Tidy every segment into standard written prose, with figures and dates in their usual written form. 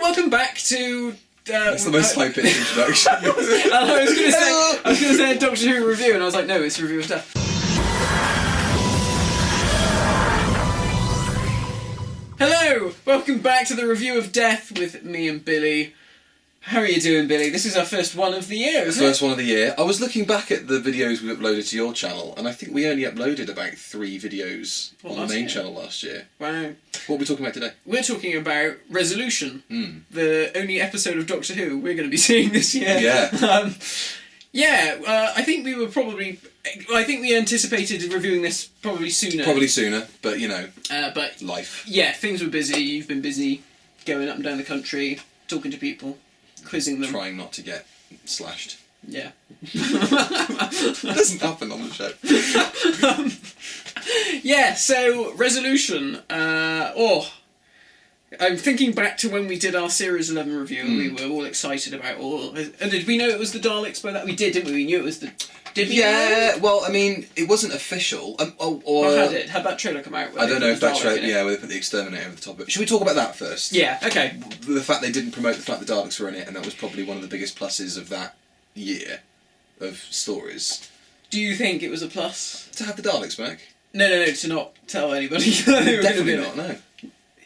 welcome back to... That's the most high-pitched introduction. I was going to say a Doctor Who review, and I was like, no, it's a review of Death. Hello! Welcome back to the review of Death with me and Billy. How are you doing, Billy? This is our first one of the year, isn't it? First one of the year. I was looking back at the videos we uploaded to your channel, and I think we only uploaded about 3 videos on the main channel last year. Wow. What are we talking about today? We're talking about Resolution, the only episode of Doctor Who we're going to be seeing this year. Yeah. I think we were probably... I think we anticipated reviewing this probably sooner. Probably sooner, but you know, but life. Yeah, things were busy. You've been busy going up and down the country, talking to people, quizzing them. Trying not to get slashed. Yeah. That doesn't happen on the show. Yeah, so Resolution. I'm thinking back to when we did our Series 11 review and we were all excited about and did we know it was the Daleks by that? We did, didn't we? We knew it was the... Did we know? Well, I mean, it wasn't official. Or had it? Had that trailer come out? I don't know if that trailer... Yeah, where they put the Exterminator over the top of it. Should we talk about that first? Yeah, okay. The fact they didn't promote the fact the Daleks were in it, and that was probably one of the biggest pluses of that year of stories. Do you think it was a plus? To have the Daleks back? No, to not tell anybody. Definitely not, no.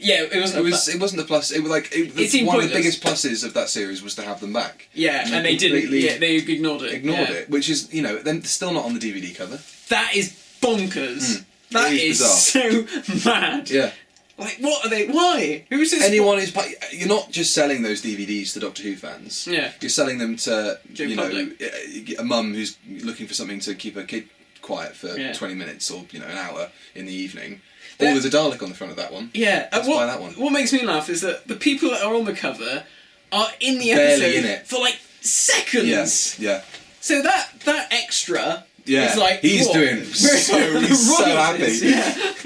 Yeah, it wasn't. It wasn't a plus. It was like one of the biggest pluses of that series was to have them back. Yeah, and they didn't. Yeah, they ignored it. Ignored it, which is then still not on the DVD cover. That is bonkers. That is so mad. Yeah. Like, what are they? Why? Who is this? Anyone is. You're not just selling those DVDs to Doctor Who fans. Yeah. You're selling them to Public. a mum who's looking for something to keep her kid quiet for 20 minutes or an hour in the evening. There's a Dalek on the front of that one. Yeah, Let's buy that one. What makes me laugh is that the people that are on the cover are in the Barely episode in it. for like seconds. Yes, yeah. So that extra is like he's doing so happy.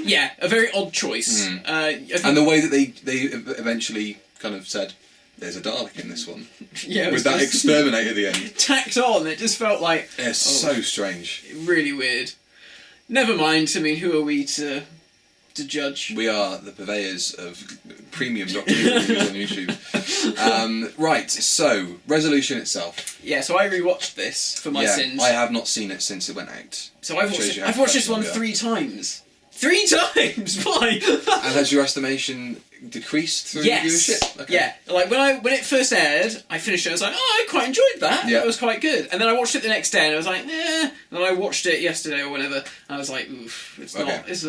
Yeah, a very odd choice. And the way that they eventually kind of said, "There's a Dalek in this one," with that exterminator at the end tacked on, it just felt like so strange, really weird. Never mind. I mean, who are we to judge? We are the purveyors of premium Doctor Who reviews on YouTube. Right, so Resolution itself. Yeah, so I rewatched this for my sins. I have not seen it since it went out. So I've watched this one 3 times. 3 times? Why? And has your estimation decreased through viewership? Okay. Yeah. Like when it first aired, I finished it. I was like, I quite enjoyed that. Yeah. That was quite good. And then I watched it the next day, and I was like, And then I watched it yesterday or whenever, and I was like, oof, it's not. It's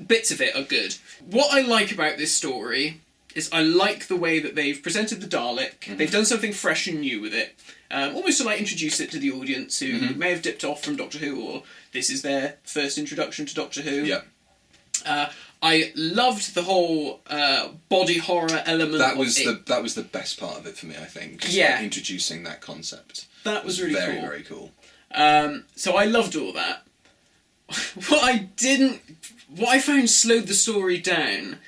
bits of it are good. What I like about this story is I like the way that they've presented the Dalek. They've done something fresh and new with it. Almost to like introduce it to the audience who may have dipped off from Doctor Who, or this is their first introduction to Doctor Who. Yeah. I loved the whole body horror element. That was the best part of it for me, I think. Just like introducing that concept. That was really very, cool. very cool. So I loved all that. What I found slowed the story down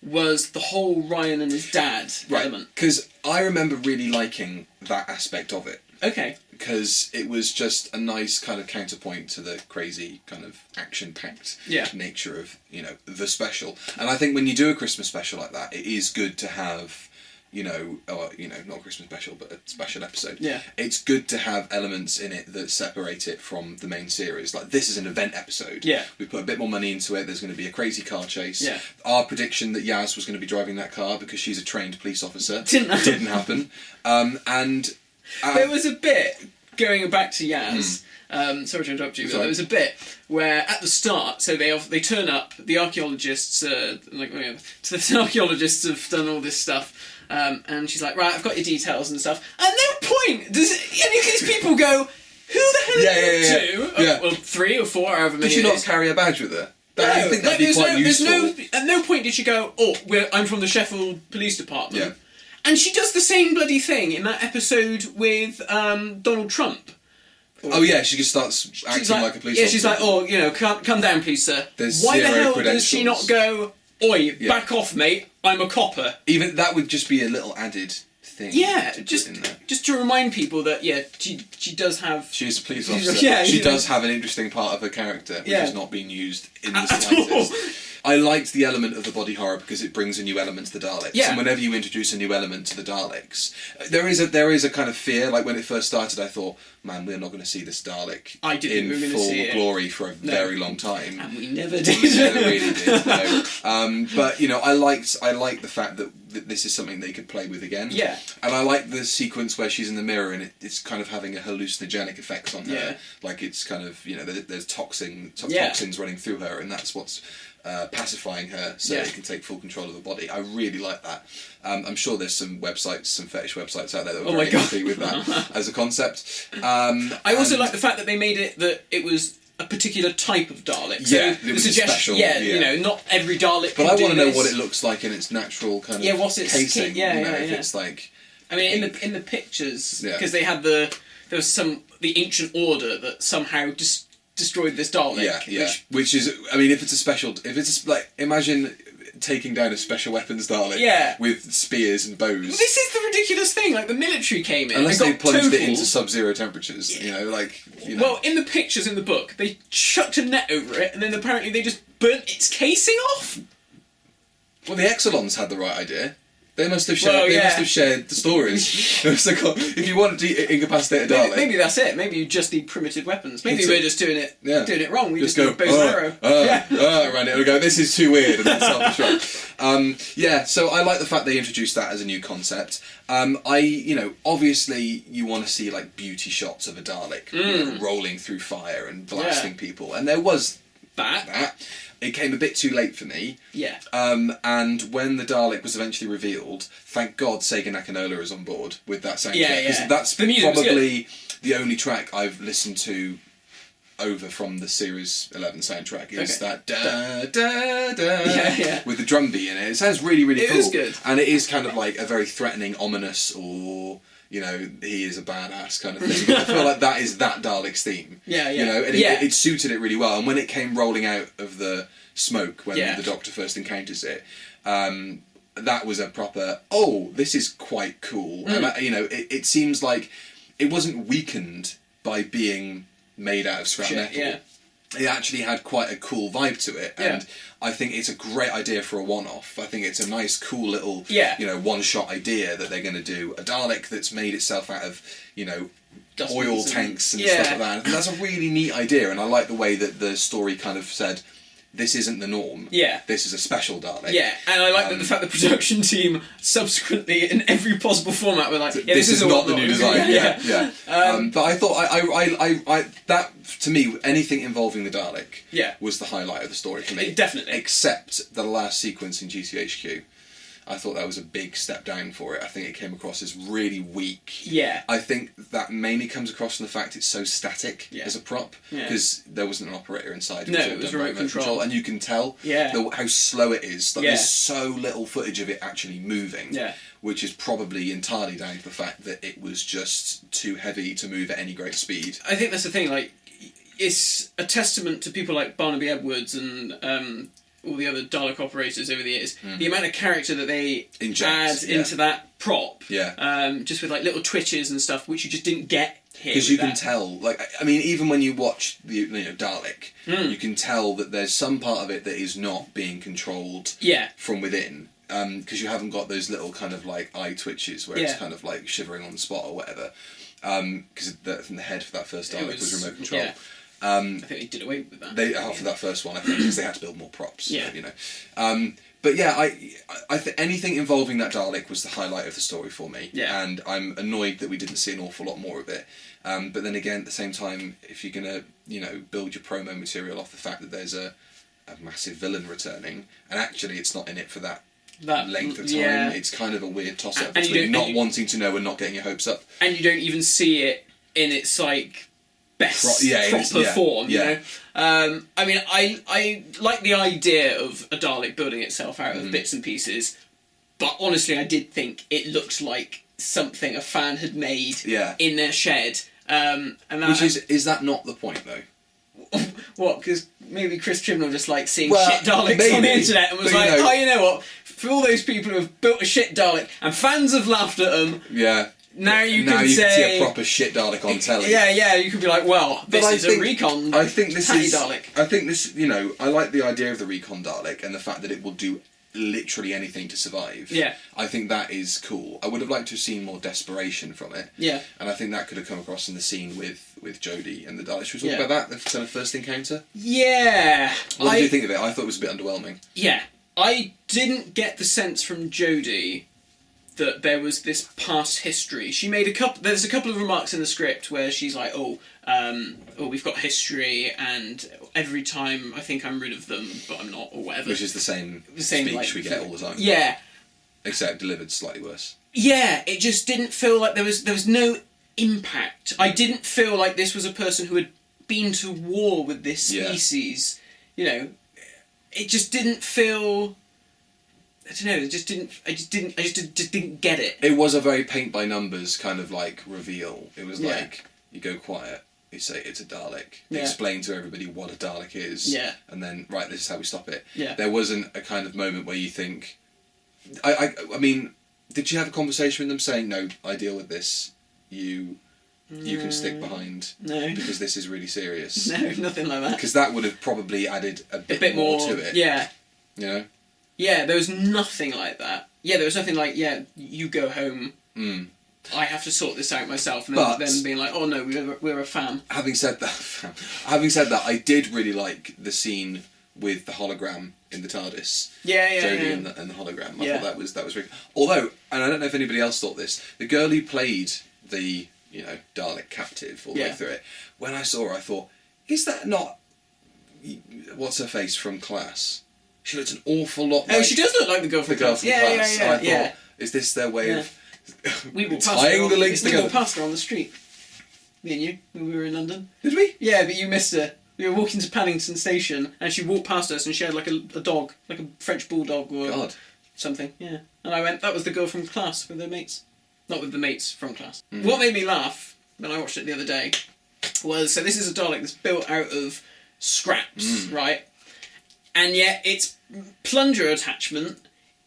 was the whole Ryan and his dad element. Because I remember really liking that aspect of it. Okay. Because it was just a nice kind of counterpoint to the crazy kind of action-packed nature of, the special. And I think when you do a Christmas special like that, it is good to have, not a Christmas special, but a special episode. Yeah. It's good to have elements in it that separate it from the main series. Like, this is an event episode. Yeah. We put a bit more money into it. There's going to be a crazy car chase. Yeah. Our prediction that Yaz was going to be driving that car because she's a trained police officer didn't happen. There was a bit, going back to Yaz, sorry to interrupt you, but there was a bit where at the start, so they turn up, the archaeologists, the archaeologists have done all this stuff, and she's like, right, I've got your details and stuff. At no point does any of these people go, who the hell are you two? Well, 3 or 4, however many. Did she not carry a badge with her? I think that'd be quite useful. At no point did she go, I'm from the Sheffield Police Department. Yeah. And she does the same bloody thing in that episode with Donald Trump. She just starts acting like a police officer. Yeah, she's like, come down, please, sir. Why the hell does she not go, back off, mate, I'm a copper? Even that would just be a little added thing. Yeah, just to remind people that, she does have... She is a police officer. She does have an interesting part of her character, which is not being used in the slightest. I liked the element of the body horror because it brings a new element to the Daleks. Yeah. And whenever you introduce a new element to the Daleks, there is a kind of fear. Like when it first started, I thought, man, we're not going to see this Dalek in full glory for a very long time. And we never did. We never really did. No. But I liked the fact that this is something they could play with again. Yeah. And I like the sequence where she's in the mirror and it's kind of having a hallucinogenic effect on her. Yeah. Like it's kind of there's toxins running through her, and that's what's pacifying her so it can take full control of the body. I really like that. I'm sure there's some fetish websites out there that are very happy with that as a concept. I also like the fact that they made it that it was a particular type of Dalek. So it was special. Not every Dalek. But I want to know what it looks like in its natural kind of what's its casing. If it's like. I mean, in the pictures, because they had there was the ancient order that somehow destroyed this Dalek. Which is, I mean, if it's like imagine taking down a special weapons Dalek with spears and bows. This is the ridiculous thing. Like the military came in, unless they plunged it into sub-zero temperatures. Well, in the pictures in the book, they chucked a net over it, and then apparently they just burnt its casing off. Well, the Exelons had the right idea. They must have shared. They must have shared the stories. If you want to incapacitate a Dalek, maybe that's it. Maybe you just need primitive weapons. Maybe we're just doing it wrong. We just go need bows and arrow. Around it and go. This is too weird, and then self-destruct. So I like the fact they introduced that as a new concept. Obviously you want to see like beauty shots of a Dalek rolling through fire and blasting people, and there was that. It came a bit too late for me. Yeah. And when the Dalek was eventually revealed, thank God Sega Nakanola is on board with that soundtrack. Because that's probably the only track I've listened to over from the Series 11 soundtrack. Is that da-da-da with the drum beat in it. It sounds really, really cool. It is good. And it is kind of like a very threatening, ominous, or... he is a badass kind of thing. I feel like that is that Dalek's theme. It suited it really well. And when it came rolling out of the smoke when the Doctor first encounters it, that was a proper, this is quite cool. And it seems like it wasn't weakened by being made out of scrap metal. It actually had quite a cool vibe to it, and I think it's a great idea for a one-off. I think it's a nice, cool little, one-shot idea that they're going to do a Dalek that's made itself out of, oil tanks and stuff like that. I think that's a really neat idea, and I like the way that the story kind of said, this isn't the norm. Yeah. This is a special Dalek. Yeah, and I like the fact the production team subsequently, in every possible format, were like, this is not the new design. But I thought I that to me, anything involving the Dalek was the highlight of the story for me. Definitely. Except the last sequence in GCHQ. I thought that was a big step down for it. I think it came across as really weak. Yeah. I think that mainly comes across from the fact it's so static as a prop, because there wasn't an operator inside. It was remote control. And you can tell how slow it is. Like, there's so little footage of it actually moving, which is probably entirely down to the fact that it was just too heavy to move at any great speed. I think that's the thing, like, it's a testament to people like Barnaby Edwards and all the other Dalek operators over the years, the amount of character that they add into that prop, just with like little twitches and stuff, which you just didn't get here. Because you can tell, like, I mean, even when you watch the Dalek, you can tell that there's some part of it that is not being controlled from within. Because you haven't got those little kind of like eye twitches where it's kind of like shivering on the spot or whatever. Because from the head for that first Dalek was remote control. Yeah. I think they did away with that. After that first one, I think, because they had to build more props. Yeah. But yeah, I think anything involving that Dalek was the highlight of the story for me. Yeah. And I'm annoyed that we didn't see an awful lot more of it. But then again, at the same time, if you're gonna, build your promo material off the fact that there's a massive villain returning, and actually it's not in it for that length of time, it's kind of a weird toss-up between not wanting to know and not getting your hopes up. And you don't even see it in its like best proper form, you know. I mean, I like the idea of a Dalek building itself out of bits and pieces, but honestly, I did think it looked like something a fan had made in their shed. And that, which is that not the point though? What? Because maybe Chris Chibnall just like seeing shit Daleks on the internet and was like, you know what? For all those people who have built a shit Dalek and fans have laughed at them, Now you can say... see a proper shit Dalek on telly. Yeah, you could be like, well, this is a recon Dalek. I think this, I like the idea of the recon Dalek and the fact that it will do literally anything to survive. Yeah. I think that is cool. I would have liked to have seen more desperation from it. Yeah. And I think that could have come across in the scene with Jodie and the Daleks. Should we talk about that, the kind of first encounter? Yeah. What did you think of it? I thought it was a bit underwhelming. Yeah. I didn't get the sense from Jodie that there was this past history. She made there's a couple of remarks in the script where she's like, we've got history, and every time I think I'm rid of them, but I'm not, or whatever. Which is the same speech we get all the time. Yeah. Except delivered slightly worse. Yeah, it just didn't feel like there was no impact. I didn't feel like this was a person who had been to war with this species. Yeah. It just didn't feel... I don't know. I just didn't get it. It was a very paint by numbers kind of like reveal. It was like you go quiet, you say it's a Dalek, explain to everybody what a Dalek is, and then this is how we stop it. Yeah. There wasn't a kind of moment where you think, I mean, did you have a conversation with them saying, no, I deal with this, you can stick behind, because this is really serious? No, nothing like that. Because that would have probably added a bit more to it. Yeah. Yeah, there was nothing like that. Yeah, there was nothing like, you go home, I have to sort this out myself, and then being like, oh no, we're a fam. Having said that, I did really like the scene with the hologram in the TARDIS. Jodie and the hologram. I thought that was really... Although, and I don't know if anybody else thought this, the girl who played the, Dalek captive all the way through it, when I saw her, I thought, is that not... What's her face from Class? She looks an awful lot like... Oh, she does look like the girl from Class. Class. I thought, is this their way of tying the links together? We walked past her on the street. Me and you, when we were in London. Did we? Yeah, but you missed her. We were walking to Paddington Station, and she walked past us, and she had like a dog, like a French bulldog or something. Yeah. And I went, that was the girl from Class with her mates. Not with the mates from Class. What made me laugh, when I watched it the other day, was, so this is a Dalek that's built out of scraps, right? And yet its plunger attachment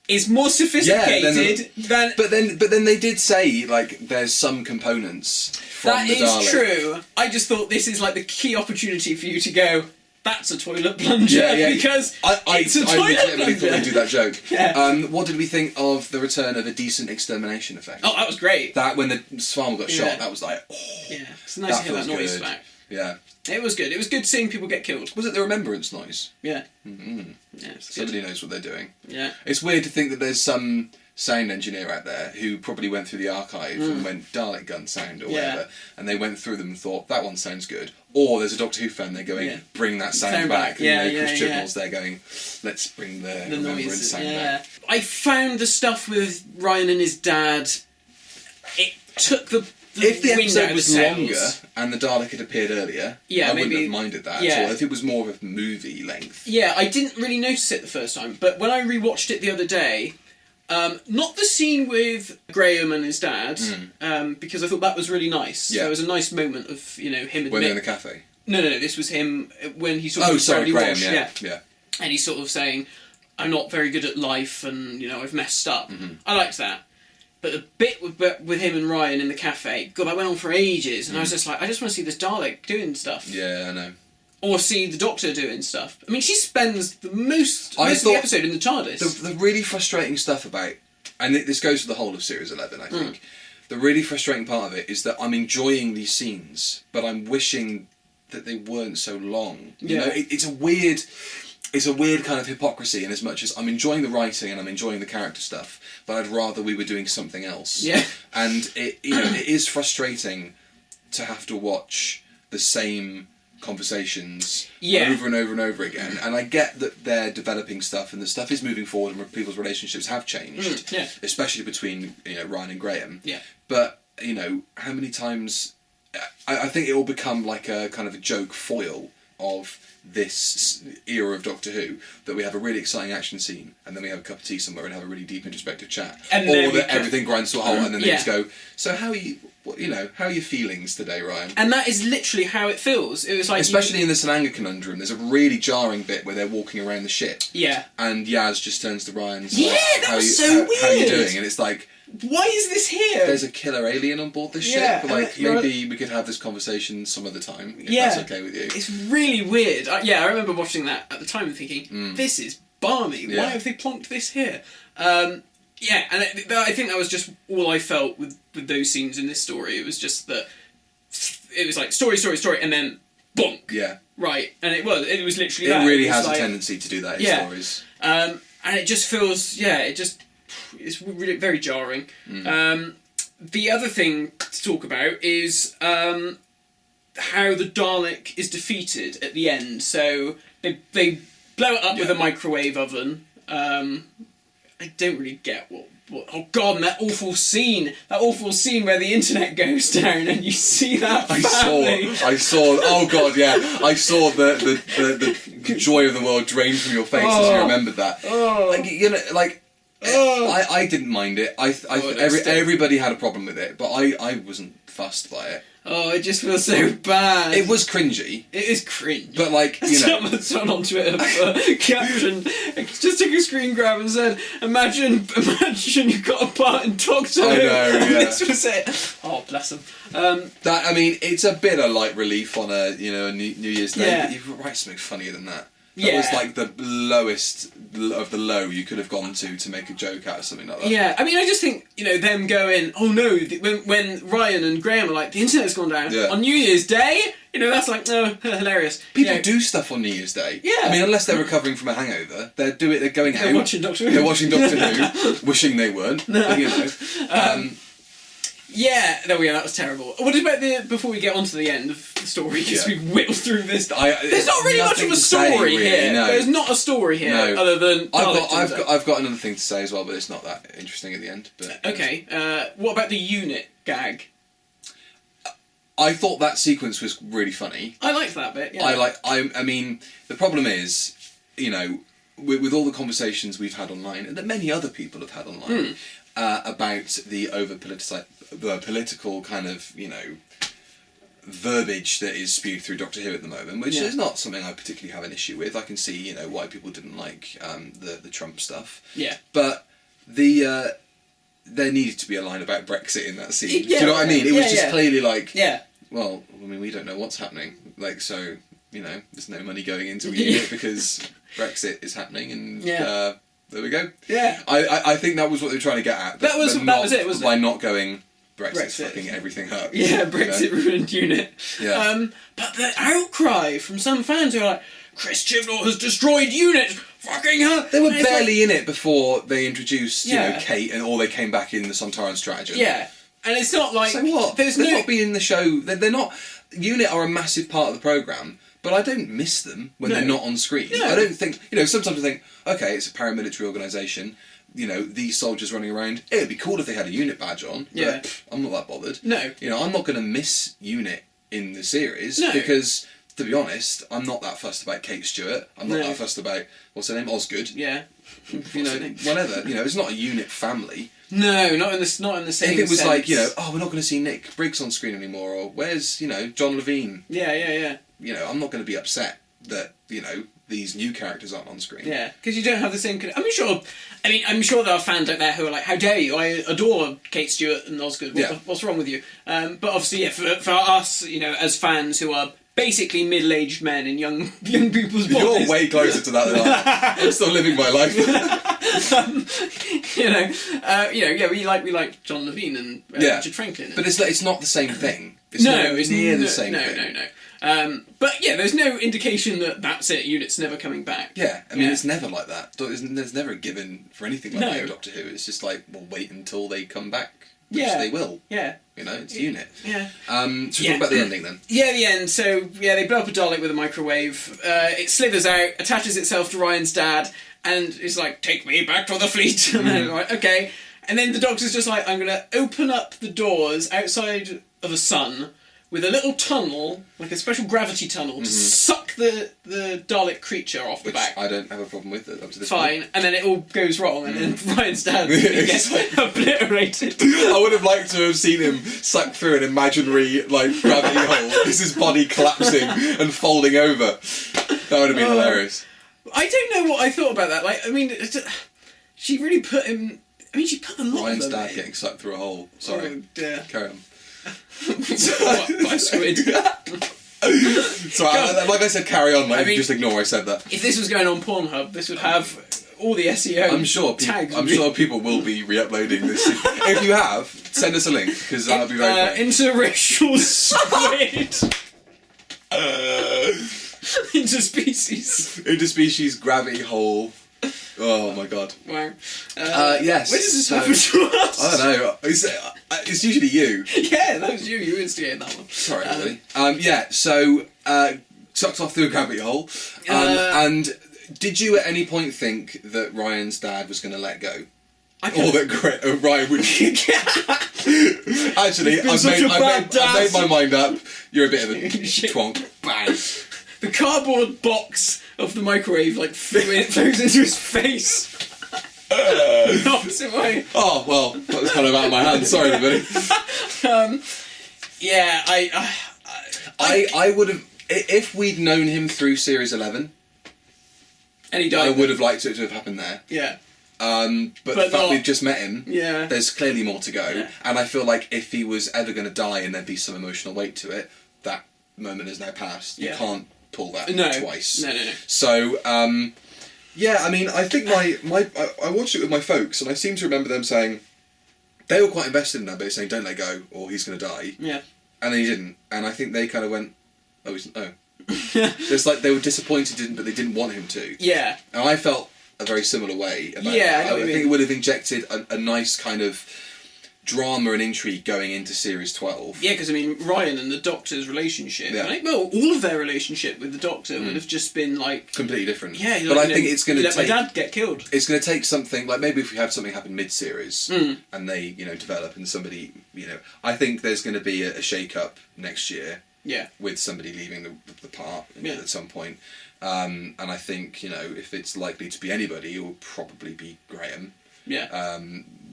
is more sophisticated than... But then they did say, like, there's some components from the Dalek. That is true. I just thought this is, like, the key opportunity for you to go, that's a toilet plunger, because it's a toilet plunger. I legitimately thought they'd do that joke. Yeah. What did we think of the return of a decent extermination effect? Oh, that was great. That, when the farmer got shot, that was like, yeah, it's nice to hear that noise back. Yeah. It was good. It was good seeing people get killed. Was it the remembrance noise? Yeah. Mm-hmm. Yeah, somebody knows what they're doing. Yeah. It's weird to think that there's some sound engineer out there who probably went through the archive and went Dalek gun sound or whatever, and they went through them and thought, that one sounds good. Or there's a Doctor Who fan there going, bring that sound back. Chris Chibnall's there going, let's bring the remembrance sound back. I found the stuff with Ryan and his dad, it took the if the episode was longer and the Dalek had appeared earlier, I wouldn't have minded that at all. If it was more of a movie length. Yeah, I didn't really notice it the first time, but when I rewatched it the other day, not the scene with Graham and his dad, because I thought that was really nice. Yeah. There was a nice moment of, him admitting... When they're in the cafe? No, this was him when he sort of... Oh, sorry, Graham, yeah. And he's sort of saying, I'm not very good at life and, I've messed up. Mm-hmm. I liked that. But the bit with him and Ryan in the cafe, God, that went on for ages, and I was just like, I just want to see this Dalek doing stuff. Yeah, I know. Or see the Doctor doing stuff. I mean, she spends the most of the episode in the TARDIS. The really frustrating stuff about, and this goes for the whole of Series 11, I think, the really frustrating part of it is that I'm enjoying these scenes, but I'm wishing that they weren't so long. You know, it's a weird kind of hypocrisy in as much as I'm enjoying the writing and I'm enjoying the character stuff, but I'd rather we were doing something else. Yeah. And it is frustrating to have to watch the same conversations over and over and over again. And I get that they're developing stuff and the stuff is moving forward and people's relationships have changed, especially between Ryan and Graham. Yeah. But how many times I think it will become like a kind of a joke foil of this era of Doctor Who, that we have a really exciting action scene and then we have a cup of tea somewhere and have a really deep introspective chat, and or that everything grinds to a halt and then they just go, so how are you, how are your feelings today, Ryan? And that is literally how it feels. It was like, especially in the Sananga conundrum, there's a really jarring bit where they're walking around the ship, and Yaz just turns to Ryan and says, that was so weird. how are you doing? And it's like, why is this here? There's a killer alien on board this ship. But, like, maybe we could have this conversation some other time, if that's okay with you. It's really weird. I remember watching that at the time and thinking, this is balmy. Why have they plonked this here? And I think that was just all I felt with those scenes in this story. It was just that it was like story, and then bonk. Yeah. Right, and it was literally that. It really has a tendency to do that in stories. And it just feels, it's really very jarring. The other thing to talk about is how the Dalek is defeated at the end. So they blow it up with a microwave oven. I don't really get what. Oh God! And that awful scene where the internet goes down and you see that family. I saw. Oh God! Yeah, I saw the joy of the world drain from your face as you remembered that. I didn't mind it. Everybody had a problem with it, but I wasn't fussed by it. Oh, it just feels so bad. It was cringy. It is cringe. But, like, you know... Someone on Twitter caption just took a screen grab and said, imagine you've got a part in Doctor Who. I know, yeah. This was it. Oh, bless them. It's a bit of light relief on a New Year's Day, but you write something funnier than that. That was like the lowest of the low you could have gone to make a joke out of something like that. Yeah, I mean, I just think, them going, oh no, when Ryan and Graham are like, the internet's gone down on New Year's Day, that's like, oh, hilarious. People do stuff on New Year's Day. Yeah. I mean, unless they're recovering from a hangover, they're going out. They're watching Doctor Who. They're watching Doctor Who, wishing they weren't, but, Yeah, that was terrible. What about before we get on to the end of the story, because we've whittled through this... There's not really much of a story here. No. There's not a story here, other than... I've got another thing to say as well, but it's not that interesting at the end. But okay, what about the unit gag? I thought that sequence was really funny. I liked that bit, yeah. I mean, the problem is, with all the conversations we've had online, and that many other people have had online, about the political kind of, verbiage that is spewed through Doctor Who at the moment, which is not something I particularly have an issue with. I can see, why people didn't like the Trump stuff. Yeah. But there needed to be a line about Brexit in that scene. Do you know what I mean? It was just clearly like, well, I mean, we don't know what's happening. Like, so, there's no money going into a unit because Brexit is happening, and there we go. Yeah. I think that was what they were trying to get at. That was it, wasn't it? By not going, Brexit's fucking everything up. Yeah, Brexit ruined unit. Yeah. But the outcry from some fans who are like, Chris Chibnall has destroyed unit! Fucking hell! They were barely in it before they introduced, Kate, or they came back in the Sontaran stratagem. Yeah. And it's not like... So what? They're not being in the show. They're not... Unit are a massive part of the programme, but I don't miss them when they're not on screen. No. I don't think... sometimes I think, okay, it's a paramilitary organisation, these soldiers running around. It would be cool if they had a unit badge on, but I'm not that bothered. No. I'm not going to miss unit in the series, because... To be honest, I'm not that fussed about Kate Stewart. I'm not that fussed about, what's her name, Osgood. Yeah. Whatever. It's not a unit family. No, not in the same If it was sense. like, we're not going to see Nick Briggs on screen anymore, or where's, John Levine? Yeah. I'm not going to be upset that, these new characters aren't on screen. Yeah, because you don't have the same... I'm sure there are fans out there who are like, how dare you, I adore Kate Stewart and Osgood, what's wrong with you? But obviously, for us, as fans who are basically middle-aged men in young people's bodies... You're way closer to that than I am. I'm still living my life. we like John Levine and Richard Franklin. But it's not the same thing. It's near the same thing. No. But there's no indication that that's it. Unit's never coming back. Yeah, I mean it's never like that. There's never a given for anything like that in Doctor Who. It's just like, we'll wait until they come back, which they will. Yeah. It's Unit. Yeah. Should we talk about the ending then? Yeah, the end. So they blow up a Dalek with a microwave. It slithers out, attaches itself to Ryan's dad, and is like, "Take me back to the fleet." And they're like, okay. And then the Doctor's just like, "I'm gonna open up the doors outside of a sun with a little tunnel, like a special gravity tunnel, to suck the Dalek creature off the back." I don't have a problem with it up to this point. Point. And then it all goes wrong, and then Ryan's dad gets obliterated. I would have liked to have seen him suck through an imaginary gravity hole. This is his body collapsing and folding over. That would have been hilarious. I don't know what I thought about that. She really put him... I mean, she put a lot Ryan's of them dad in. getting sucked through a hole. Sorry. Oh, dear. Carry on. By a squid. Sorry, like I said, carry on. Like, just ignore I said that. If this was going on Pornhub, this would have all the SEO tags. I'm sure people will be re-uploading this. If you have, send us a link, because that would be very funny. Interracial squid. Interspecies gravity hole. Oh my god. Wow. Yes. When does this happen to us? I don't know. It's usually you. Yeah, that was you. You instigated that one. Sorry, everybody. So sucked off through a gravity hole. And did you at any point think that Ryan's dad was going to let go? Or that Ryan would... Actually, I've made my mind up. You're a bit of a twonk. Bang. The cardboard box of the microwave flows into his face. Knocks him away. Oh, well, that was kind of out of my hands. Sorry, everybody. Yeah, I would have... If we'd known him through Series 11... And he died. I would have liked it to have happened there. Yeah. But the fact we've just met him, yeah, there's clearly more to go. Yeah. And I feel like if he was ever going to die and there'd be some emotional weight to it, that moment has now passed. Yeah. You can't pull that twice. No. So, yeah, I mean, I think I watched it with my folks, and I seem to remember them saying, they were quite invested in that bit, saying, don't let go, or he's going to die. Yeah. And then he didn't. And I think they kind of went, oh. It's like they were disappointed, but they didn't want him to. Yeah. And I felt a very similar way about it. I think it would have injected a nice kind of drama and intrigue going into Series 12. Yeah, because I mean, Ryan and the Doctor's relationship, all of their relationship with the Doctor would have just been completely different. Yeah, but I think it's going to take... Let my dad get killed. It's going to take something, like maybe if we have something happen mid-series and they, develop and somebody, I think there's going to be a shake-up next year. Yeah. With somebody leaving the part at some point. And I think, if it's likely to be anybody, it will probably be Graham. Yeah.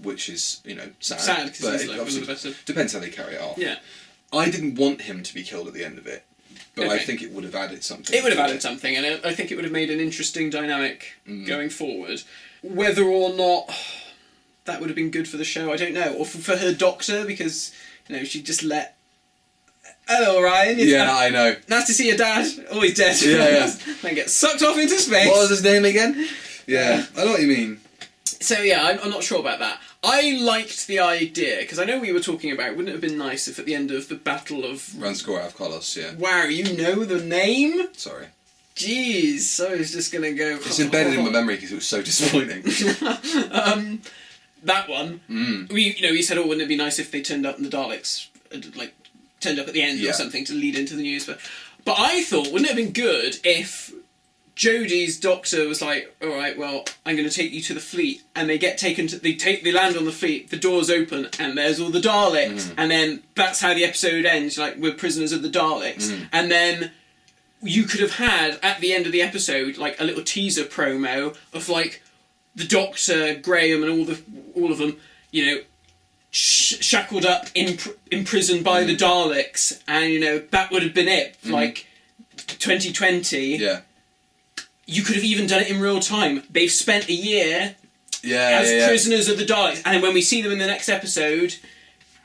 Which is, sad. Sad, because it obviously depends how they carry it off. Yeah. I didn't want him to be killed at the end of it, but I think it would have added something. It would have added something, and I think it would have made an interesting dynamic going forward. Whether or not that would have been good for the show, I don't know. Or for her Doctor, because, she just let... Hello, Ryan. I know. Nice to see your dad. Oh, he's dead. Yeah. Then get sucked off into space. What was his name again? Yeah, I know what you mean. So yeah, I'm not sure about that. I liked the idea, because I know we were talking about, wouldn't it have been nice if at the end of the Battle of... Ranskor of Kolos, yeah. Wow, you know the name? Sorry. Jeez, so I was just going to go... It's embedded in my memory because it was so disappointing. That one. We said, wouldn't it be nice if they turned up in the Daleks, turned up at the end or something to lead into the news. But I thought, wouldn't it have been good if Jodie's Doctor was like, all right, well, I'm going to take you to the fleet, and they get taken to... They land on the fleet, the doors open, and there's all the Daleks, and then that's how the episode ends, we're prisoners of the Daleks. And then you could have had, at the end of the episode, a little teaser promo of, the Doctor, Graham, and all of them, shackled up, imprisoned by the Daleks, and that would have been it. 2020. Yeah. You could have even done it in real time. They've spent a year as prisoners of the Daleks, and when we see them in the next episode,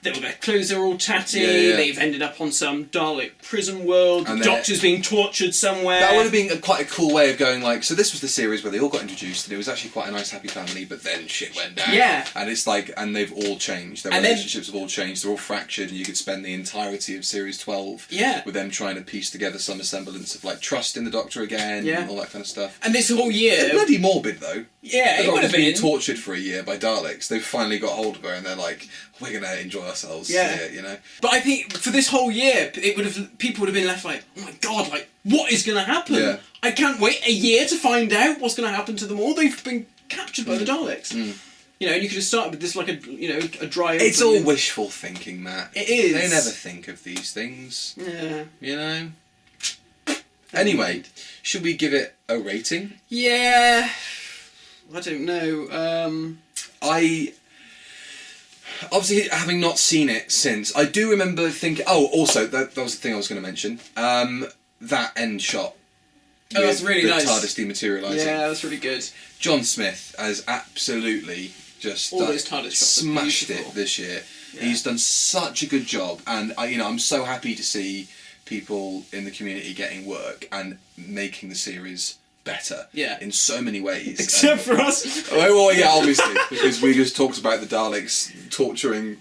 their clothes are all tatty. Yeah. They've ended up on some Dalek prison world. The Doctor's being tortured somewhere. That would have been quite a cool way of going so this was the series where they all got introduced and it was actually quite a nice happy family, but then shit went down. Yeah. And it's and they've all changed. Their relationships have all changed. They're all fractured, and you could spend the entirety of Series 12 with them trying to piece together some semblance of trust in the Doctor again and all that kind of stuff. And this whole year... It's bloody morbid though. Yeah, it would have been. Tortured for a year by Daleks. They've finally got hold of her and they're we're going to enjoy ourselves. Yeah. But I think for this whole year, people would have been left oh my god, what is going to happen? Yeah. I can't wait a year to find out what's going to happen to them all. They've been captured by the Daleks. And you could have started with this a dry... It's all wishful thinking, Matt. It is. They never think of these things. Yeah. Anyway, should we give it a rating? Yeah. I don't know. Obviously, having not seen it since, I do remember thinking... Oh, also, that was the thing I was going to mention. That end shot. Oh, that's really nice. TARDIS dematerialising. Yeah, that's really good. John Smith has absolutely just all those TARDIS shots smashed it this year. Yeah. He's done such a good job, and I'm so happy to see people in the community getting work and making the series better. Yeah. In so many ways. Except for us. Well, yeah, obviously, because we just talked about the Daleks torturing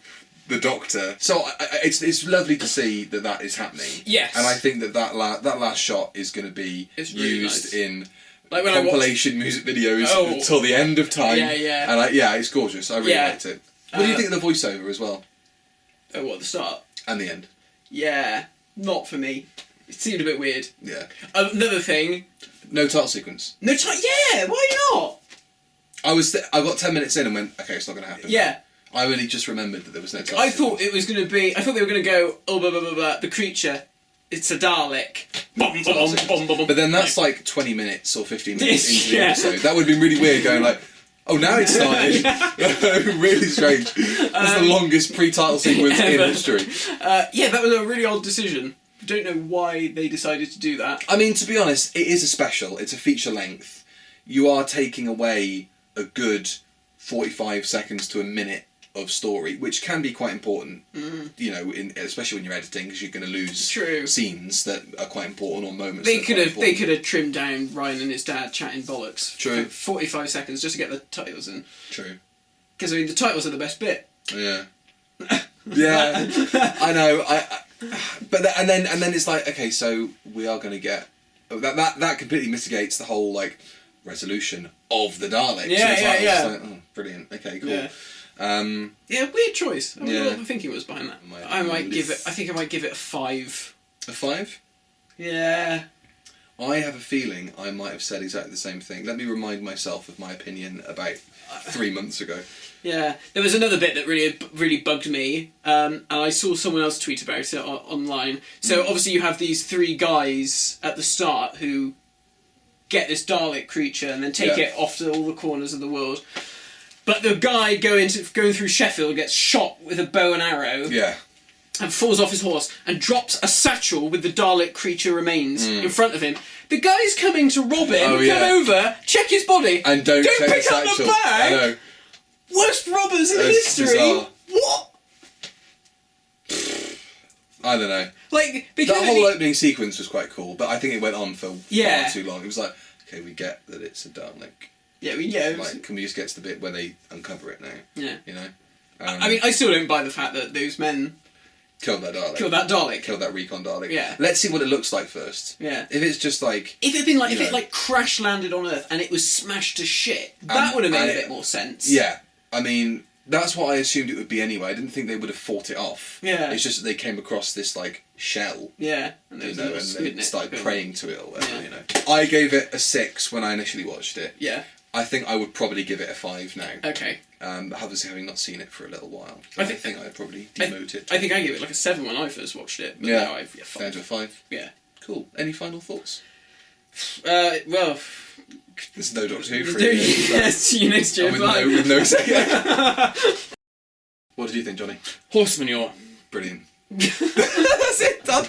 the Doctor. So it's lovely to see that is happening. Yes. And I think that last shot is going to be really used in like when compilation music videos until the end of time. Yeah, yeah. And it's gorgeous. I really liked it. What do you think of the voiceover as well? Oh, what, the start? And the end. Yeah, not for me. It seemed a bit weird. Yeah. Another thing. No title sequence. No title. Yeah, why not? I got 10 minutes in and went, okay, it's not going to happen. Yeah. I really just remembered that there was no title sequence. Thought it was going to be. I thought they were going to go. Oh, blah, blah, blah, blah, the creature. It's a Dalek. But then that's like 20 minutes or 15 minutes into the episode. That would have been really weird. Going like, oh, now it's started. Really strange. That's the longest pre-title sequence in history. Yeah, that was a really odd decision. I don't know why they decided to do that. I mean, to be honest, it is a special. It's a feature length. You are taking away a good 45 seconds to a minute of story, which can be quite important. Especially when you're editing, because you're going to lose scenes that are quite important or moments. They could have trimmed down Ryan and his dad chatting bollocks. True. For 45 seconds just to get the titles in. True. Because the titles are the best bit. Yeah. Yeah. I know. And then it's like, okay, so we are going to get that completely mitigates the whole like resolution of the Daleks. Yeah. Like, oh, brilliant. Okay, cool. Yeah. Weird choice. I don't know what the thinking was behind that. I might give it a 5. A 5? Yeah. I have a feeling I might have said exactly the same thing. Let me remind myself of my opinion about 3 months ago. Yeah, there was another bit that really bugged me, and I saw someone else tweet about it online. So obviously you have these 3 guys at the start who get this Dalek creature and then take it off to all the corners of the world. But the guy going through Sheffield gets shot with a bow and arrow. Yeah. And falls off his horse and drops a satchel with the Dalek creature remains in front of him. The guy's coming to rob him, come over, check his body, and don't pick up the bag. I know. Worst robbers in history. Bizarre. What? I don't know. Like, because that whole opening sequence was quite cool, but I think it went on for far too long. It was like, okay, we get that it's a Dalek. Yeah, Like, can we just get to the bit where they uncover it now? Yeah. You know. I mean, I still don't buy the fact that those men killed that Dalek. Killed that recon Dalek. Yeah. Let's see what it looks like first. Yeah. If it's just like... If it crash landed on Earth and it was smashed to shit, that would have made a bit more sense. Yeah. I mean, that's what I assumed it would be anyway. I didn't think they would have fought it off. Yeah. It's just that they came across this, like, shell. Yeah. And they started praying to it or whatever, you know. I gave it a 6 when I initially watched it. Yeah. I think I would probably give it a 5 now. Okay. Obviously, having not seen it for a little while, I think I'd probably demote it. I think I gave it like a 7 when I first watched it. But now I've 5. Down to a 5. Yeah. Cool. Any final thoughts? Well, there's no Doctor Who for you. See you next year. With no second. What did you think, Johnny? Horse manure. Brilliant. That's it. Done.